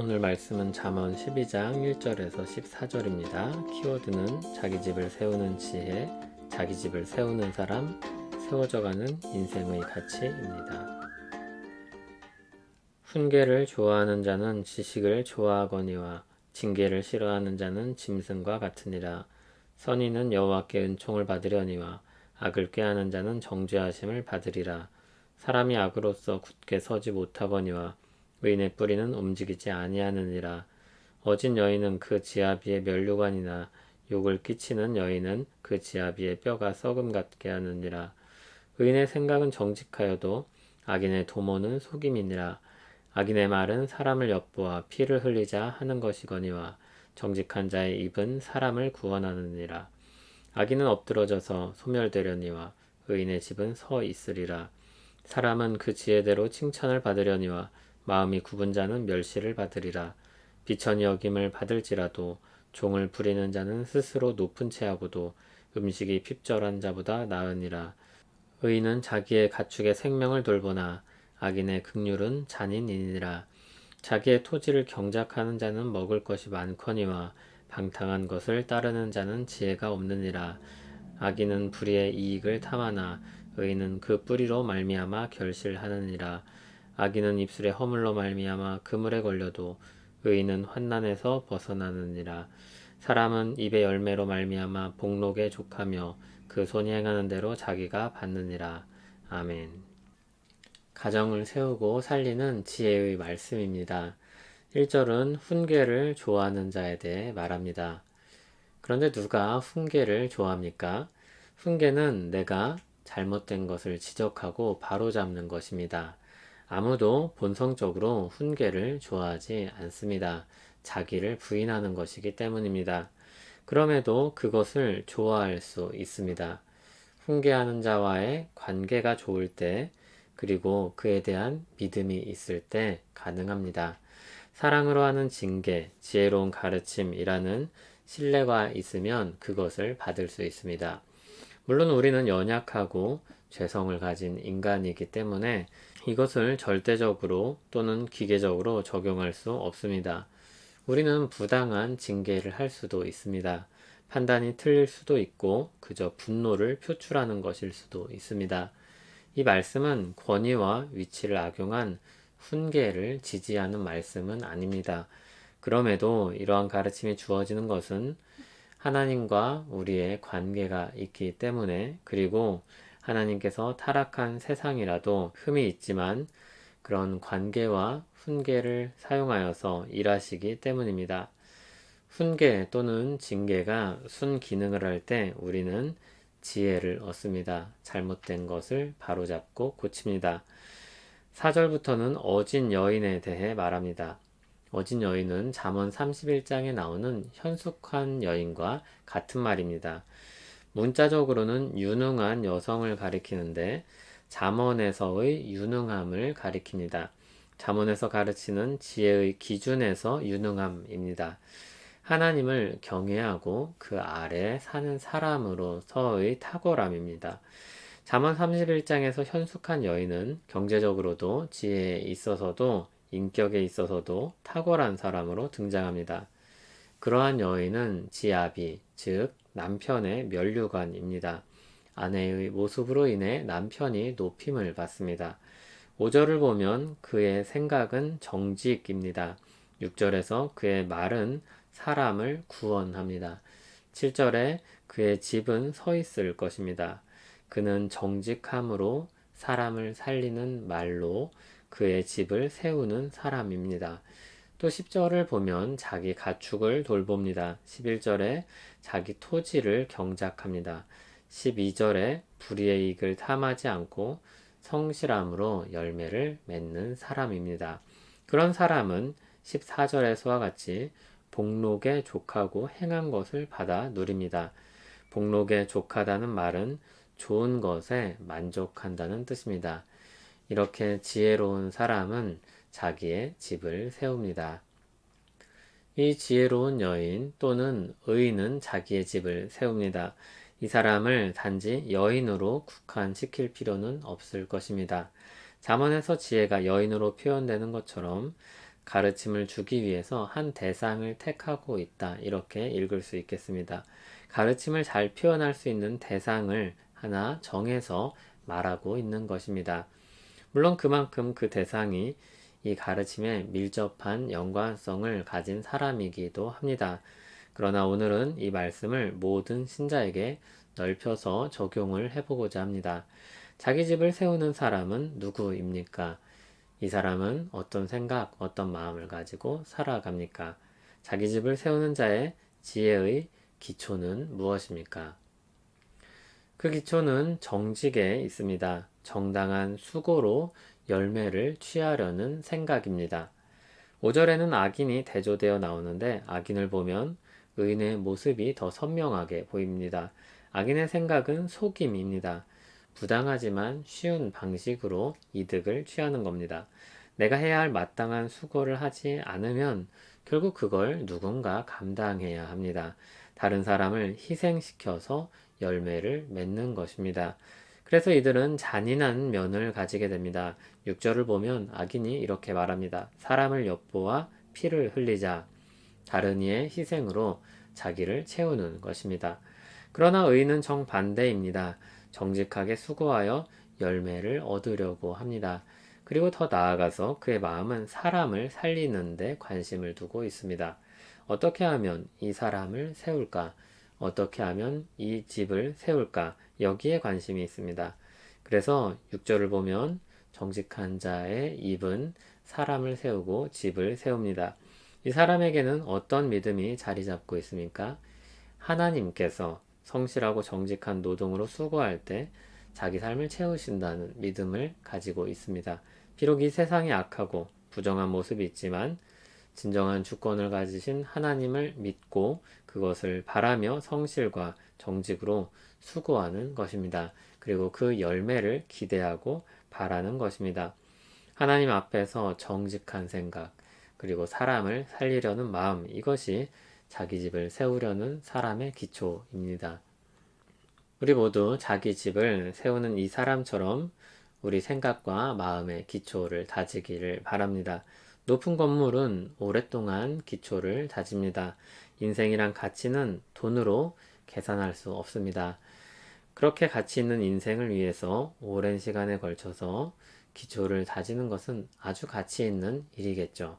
오늘 말씀은 잠언 12장 1절에서 14절입니다. 키워드는 자기 집을 세우는 지혜, 자기 집을 세우는 사람, 세워져가는 인생의 가치입니다. 훈계를 좋아하는 자는 지식을 좋아하거니와 징계를 싫어하는 자는 짐승과 같으니라. 선인은 여호와께 은총을 받으려니와 악을 꾀하는 자는 정죄하심을 받으리라. 사람이 악으로서 굳게 서지 못하거니와 의인의 뿌리는 움직이지 아니하느니라. 어진 여인은 그 지아비의 면류관이나 욕을 끼치는 여인은 그 지아비의 뼈가 썩음 같게 하느니라. 의인의 생각은 정직하여도 악인의 도모는 속임이니라. 악인의 말은 사람을 엿보아 피를 흘리자 하는 것이거니와 정직한 자의 입은 사람을 구원하느니라. 악인은 엎드러져서 소멸되려니와 의인의 집은 서 있으리라. 사람은 그 지혜대로 칭찬을 받으려니와 마음이 굽은 자는 멸시를 받으리라. 비천히 여김을 받을지라도 종을 부리는 자는 스스로 높은 채하고도 음식이 핍절한 자보다 나으니라. 의인은 자기의 가축의 생명을 돌보나 악인의 긍휼은 잔인이니라. 자기의 토지를 경작하는 자는 먹을 것이 많거니와 방탕한 것을 따르는 자는 지혜가 없느니라. 악인은 불의의 이익을 탐하나 의인은 그 뿌리로 말미암아 결실하느니라. 악인은 입술의 허물로 말미암아 그물에 걸려도 의인은 환난에서 벗어나느니라. 사람은 입의 열매로 말미암아 복록에 족하며 그 손이 행하는 대로 자기가 받느니라. 아멘. 가정을 세우고 살리는 지혜의 말씀입니다. 1절은 훈계를 좋아하는 자에 대해 말합니다. 그런데 누가 훈계를 좋아합니까? 훈계는 내가 잘못된 것을 지적하고 바로잡는 것입니다. 아무도 본성적으로 훈계를 좋아하지 않습니다. 자기를 부인하는 것이기 때문입니다. 그럼에도 그것을 좋아할 수 있습니다. 훈계하는 자와의 관계가 좋을 때, 그리고 그에 대한 믿음이 있을 때 가능합니다. 사랑으로 하는 징계, 지혜로운 가르침이라는 신뢰가 있으면 그것을 받을 수 있습니다. 물론 우리는 연약하고 죄성을 가진 인간이기 때문에 이것을 절대적으로 또는 기계적으로 적용할 수 없습니다. 우리는 부당한 징계를 할 수도 있습니다. 판단이 틀릴 수도 있고 그저 분노를 표출하는 것일 수도 있습니다. 이 말씀은 권위와 위치를 악용한 훈계를 지지하는 말씀은 아닙니다. 그럼에도 이러한 가르침이 주어지는 것은 하나님과 우리의 관계가 있기 때문에, 그리고 하나님께서 타락한 세상이라도 흠이 있지만 그런 관계와 훈계를 사용하여서 일하시기 때문입니다. 훈계 또는 징계가 순기능을 할 때 우리는 지혜를 얻습니다. 잘못된 것을 바로잡고 고칩니다. 4절부터는 어진 여인에 대해 말합니다. 어진 여인은 잠언 31장에 나오는 현숙한 여인과 같은 말입니다. 문자적으로는 유능한 여성을 가리키는데 잠언에서의 유능함을 가리킵니다. 잠언에서 가르치는 지혜의 기준에서 유능함입니다. 하나님을 경외하고 그 아래 사는 사람으로서의 탁월함입니다. 잠언 31장에서 현숙한 여인은 경제적으로도 지혜에 있어서도 인격에 있어서도 탁월한 사람으로 등장합니다. 그러한 여인은 지아비, 즉 남편의 면류관입니다. 아내의 모습으로 인해 남편이 높임을 받습니다. 5절을 보면 그의 생각은 정직입니다. 6절에서 그의 말은 사람을 구원합니다. 7절에 그의 집은 서 있을 것입니다. 그는 정직함으로 사람을 살리는 말로 그의 집을 세우는 사람입니다. 또 10절을 보면 자기 가축을 돌봅니다. 11절에 자기 토지를 경작합니다. 12절에 불의의 이익을 탐하지 않고 성실함으로 열매를 맺는 사람입니다. 그런 사람은 14절에서와 같이 복록에 족하고 행한 것을 받아 누립니다. 복록에 족하다는 말은 좋은 것에 만족한다는 뜻입니다. 이렇게 지혜로운 사람은 자기의 집을 세웁니다. 이 지혜로운 여인 또는 의인은 자기의 집을 세웁니다. 이 사람을 단지 여인으로 국한시킬 필요는 없을 것입니다. 잠언에서 지혜가 여인으로 표현되는 것처럼 가르침을 주기 위해서 한 대상을 택하고 있다. 이렇게 읽을 수 있겠습니다. 가르침을 잘 표현할 수 있는 대상을 하나 정해서 말하고 있는 것입니다. 물론 그만큼 그 대상이 이 가르침에 밀접한 연관성을 가진 사람이기도 합니다. 그러나 오늘은 이 말씀을 모든 신자에게 넓혀서 적용을 해보고자 합니다. 자기 집을 세우는 사람은 누구입니까? 이 사람은 어떤 생각, 어떤 마음을 가지고 살아갑니까? 자기 집을 세우는 자의 지혜의 기초는 무엇입니까? 그 기초는 정직에 있습니다. 정당한 수고로 열매를 취하려는 생각입니다. 5절에는 악인이 대조되어 나오는데 악인을 보면 의인의 모습이 더 선명하게 보입니다. 악인의 생각은 속임입니다. 부당하지만 쉬운 방식으로 이득을 취하는 겁니다. 내가 해야 할 마땅한 수고를 하지 않으면 결국 그걸 누군가 감당해야 합니다. 다른 사람을 희생시켜서 열매를 맺는 것입니다. 그래서 이들은 잔인한 면을 가지게 됩니다. 6절을 보면 악인이 이렇게 말합니다. 사람을 엿보아 피를 흘리자. 다른 이의 희생으로 자기를 채우는 것입니다. 그러나 의인은 정반대입니다. 정직하게 수고하여 열매를 얻으려고 합니다. 그리고 더 나아가서 그의 마음은 사람을 살리는 데 관심을 두고 있습니다. 어떻게 하면 이 사람을 세울까? 어떻게 하면 이 집을 세울까? 여기에 관심이 있습니다. 그래서 6절을 보면 정직한 자의 입은 사람을 세우고 집을 세웁니다. 이 사람에게는 어떤 믿음이 자리 잡고 있습니까? 하나님께서 성실하고 정직한 노동으로 수고할 때 자기 삶을 채우신다는 믿음을 가지고 있습니다. 비록 이 세상이 악하고 부정한 모습이 있지만 진정한 주권을 가지신 하나님을 믿고 그것을 바라며 성실과 정직으로 수고하는 것입니다. 그리고 그 열매를 기대하고 바라는 것입니다. 하나님 앞에서 정직한 생각, 그리고 사람을 살리려는 마음, 이것이 자기 집을 세우려는 사람의 기초입니다. 우리 모두 자기 집을 세우는 이 사람처럼 우리 생각과 마음의 기초를 다지기를 바랍니다. 높은 건물은 오랫동안 기초를 다집니다. 인생이란 가치는 돈으로 계산할 수 없습니다. 그렇게 가치 있는 인생을 위해서 오랜 시간에 걸쳐서 기초를 다지는 것은 아주 가치 있는 일이겠죠.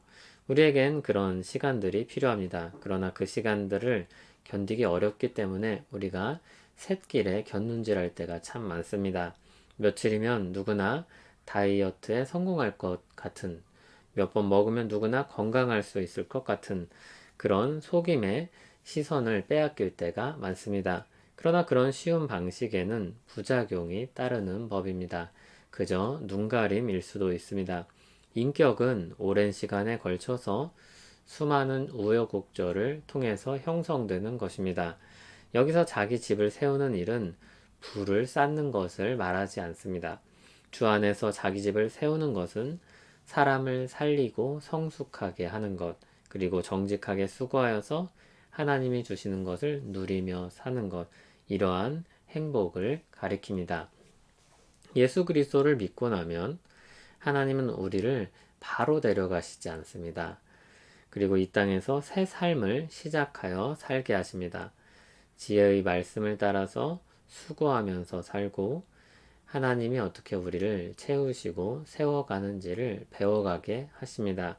우리에겐 그런 시간들이 필요합니다. 그러나 그 시간들을 견디기 어렵기 때문에 우리가 샛길에 곁눈질할 때가 참 많습니다. 며칠이면 누구나 다이어트에 성공할 것 같은, 몇 번 먹으면 누구나 건강할 수 있을 것 같은 그런 속임의 시선을 빼앗길 때가 많습니다. 그러나 그런 쉬운 방식에는 부작용이 따르는 법입니다. 그저 눈가림일 수도 있습니다. 인격은 오랜 시간에 걸쳐서 수많은 우여곡절을 통해서 형성되는 것입니다. 여기서 자기 집을 세우는 일은 부를 쌓는 것을 말하지 않습니다. 주 안에서 자기 집을 세우는 것은 사람을 살리고 성숙하게 하는 것, 그리고 정직하게 수고하여서 하나님이 주시는 것을 누리며 사는 것, 이러한 행복을 가리킵니다. 예수 그리스도를 믿고 나면 하나님은 우리를 바로 데려가시지 않습니다. 그리고 이 땅에서 새 삶을 시작하여 살게 하십니다. 지혜의 말씀을 따라서 수고하면서 살고 하나님이 어떻게 우리를 채우시고 세워가는지를 배워가게 하십니다.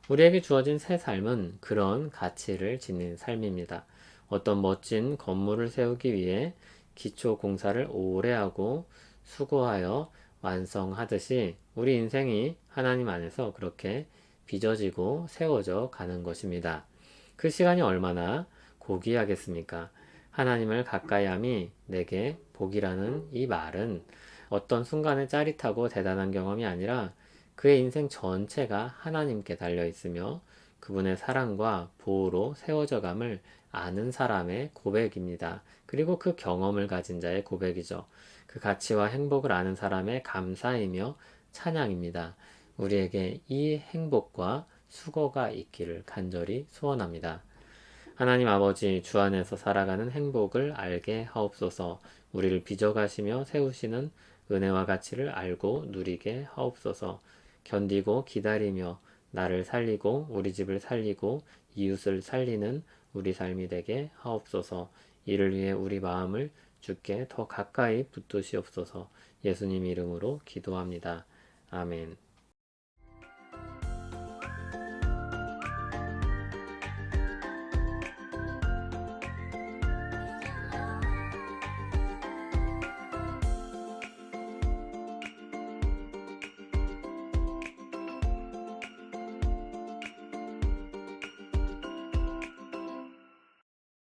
우리에게 주어진 새 삶은 그런 가치를 지닌 삶입니다. 어떤 멋진 건물을 세우기 위해 기초 공사를 오래 하고 수고하여 완성하듯이 우리 인생이 하나님 안에서 그렇게 빚어지고 세워져 가는 것입니다. 그 시간이 얼마나 고귀하겠습니까? 하나님을 가까이 함이 내게 복이라는 이 말은 어떤 순간의 짜릿하고 대단한 경험이 아니라 그의 인생 전체가 하나님께 달려 있으며 그분의 사랑과 보호로 세워져 감을 아는 사람의 고백입니다. 그리고 그 경험을 가진 자의 고백이죠. 그 가치와 행복을 아는 사람의 감사이며 찬양입니다. 우리에게 이 행복과 수고가 있기를 간절히 소원합니다. 하나님 아버지, 주 안에서 살아가는 행복을 알게 하옵소서. 우리를 빚어가시며 세우시는 은혜와 가치를 알고 누리게 하옵소서. 견디고 기다리며 나를 살리고 우리 집을 살리고 이웃을 살리는 우리 삶이 되게 하옵소서. 이를 위해 우리 마음을 주께 더 가까이 붙드시옵소서. 예수님 이름으로 기도합니다. 아멘.